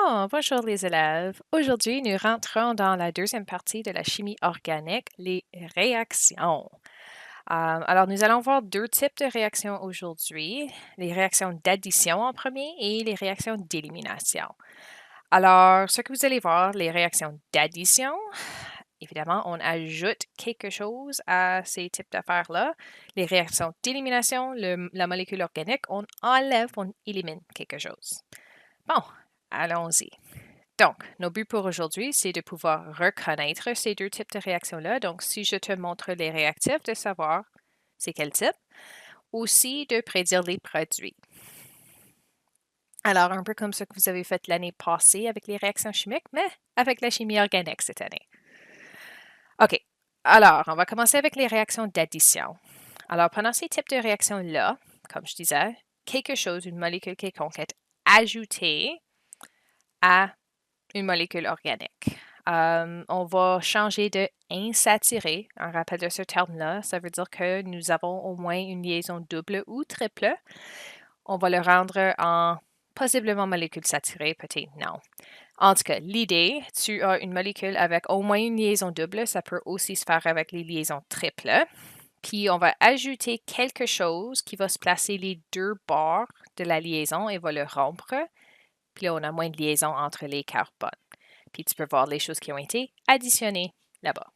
Oh, bonjour les élèves. Aujourd'hui, nous rentrons dans la deuxième partie de la chimie organique, les réactions. Alors, nous allons voir deux types de réactions aujourd'hui, les réactions d'addition en premier et les réactions d'élimination. Alors, ce que vous allez voir, les réactions d'addition, évidemment, on ajoute quelque chose à ces types d'affaires-là. Les réactions d'élimination, la molécule organique, on enlève, on élimine quelque chose. Bon, allons-y. Donc, nos buts pour aujourd'hui, c'est de pouvoir reconnaître ces deux types de réactions-là. Donc, si je te montre les réactifs, de savoir c'est quel type. Aussi, de prédire les produits. Alors, un peu comme ce que vous avez fait l'année passée avec les réactions chimiques, mais avec la chimie organique cette année. OK. Alors, on va commencer avec les réactions d'addition. Alors, pendant ces types de réactions-là, comme je disais, quelque chose, une molécule quelconque est ajoutée à une molécule organique. On va changer de insaturé. Un rappel de ce terme-là, ça veut dire que nous avons au moins une liaison double ou triple. On va le rendre en possiblement molécule saturée, peut-être non. En tout cas, l'idée, tu as une molécule avec au moins une liaison double, ça peut aussi se faire avec les liaisons triples. Puis on va ajouter quelque chose qui va se placer les deux bords de la liaison et va le rompre. Puis là, on a moins de liaison entre les carbones. Puis tu peux voir les choses qui ont été additionnées là-bas.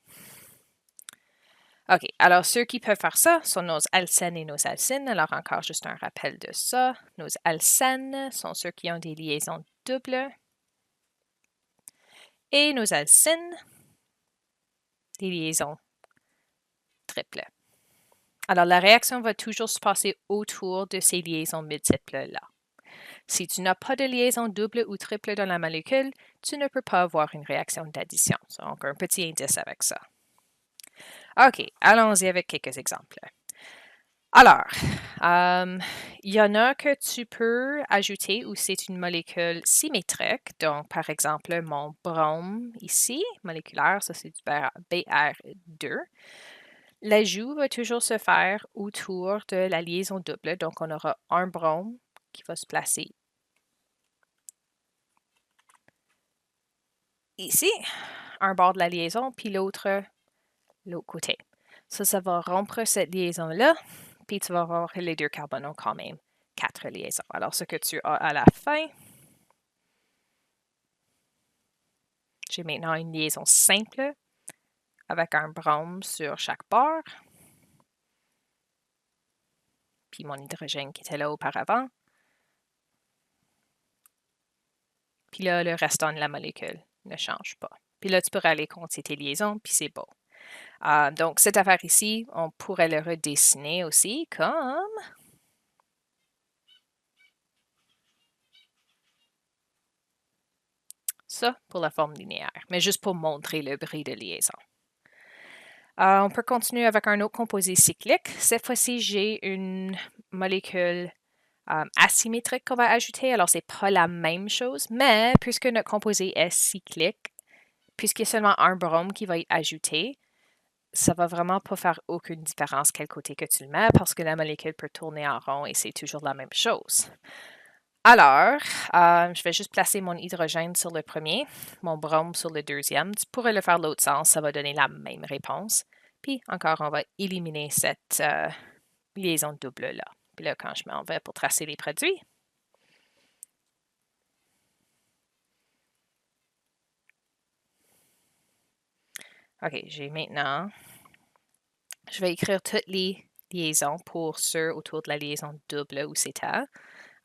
OK, alors ceux qui peuvent faire ça sont nos alcènes et nos alcynes. Alors encore juste un rappel de ça. Nos alcènes sont ceux qui ont des liaisons doubles. Et nos alcynes, des liaisons triples. Alors la réaction va toujours se passer autour de ces liaisons multiples-là. Si tu n'as pas de liaison double ou triple dans la molécule, tu ne peux pas avoir une réaction d'addition. Donc, un petit indice avec ça. OK, allons-y avec quelques exemples. Alors, il y en a que tu peux ajouter où c'est une molécule symétrique. Donc, par exemple, mon brome ici, moléculaire, ça c'est du Br2. L'ajout va toujours se faire autour de la liaison double. Donc, on aura un brome qui va se placer ici, un bord de la liaison, puis l'autre côté. Ça va rompre cette liaison-là, puis tu vas avoir les deux carbones ont quand même 4 liaisons. Alors, ce que tu as à la fin, j'ai maintenant une liaison simple avec un brome sur chaque bord, puis mon hydrogène qui était là auparavant. Puis là, le restant de la molécule ne change pas. Puis là, tu pourrais aller compter tes liaisons, puis c'est beau. Donc, cette affaire ici, on pourrait le redessiner aussi comme ça pour la forme linéaire, mais juste pour montrer le bris de liaison. On peut continuer avec un autre composé cyclique. Cette fois-ci, j'ai une molécule asymétrique qu'on va ajouter. Alors, c'est pas la même chose, mais puisque notre composé est cyclique, puisqu'il y a seulement un brome qui va y ajouter, ça va vraiment pas faire aucune différence quel côté que tu le mets parce que la molécule peut tourner en rond et c'est toujours la même chose. Alors, je vais juste placer mon hydrogène sur le premier, mon brome sur le deuxième. Tu pourrais le faire l'autre sens, ça va donner la même réponse. Puis encore, on va éliminer cette liaison double-là. Puis là, quand je m'en vais pour tracer les produits, OK, j'ai maintenant, je vais écrire toutes les liaisons pour ceux autour de la liaison double où c'était.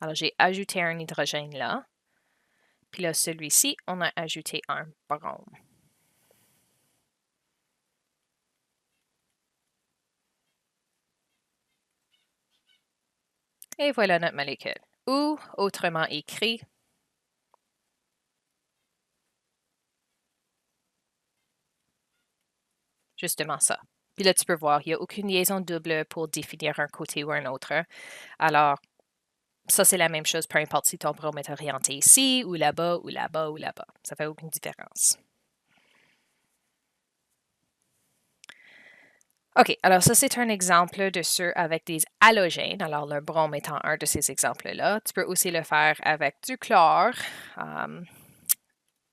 Alors, j'ai ajouté un hydrogène là. Puis là, celui-ci, on a ajouté un brome. Et voilà notre molécule. Ou, autrement écrit, justement ça. Puis là, tu peux voir, il n'y a aucune liaison double pour définir un côté ou un autre. Alors, ça, c'est la même chose, peu importe si ton brome est orienté ici, ou là-bas, ou là-bas, ou là-bas. Ça fait aucune différence. OK, alors ça, c'est un exemple de ceux avec des halogènes. Alors, le brome étant un de ces exemples-là. Tu peux aussi le faire avec du chlore.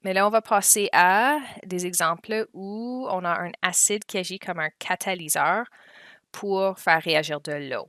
Mais là, on va passer à des exemples où on a un acide qui agit comme un catalyseur pour faire réagir de l'eau.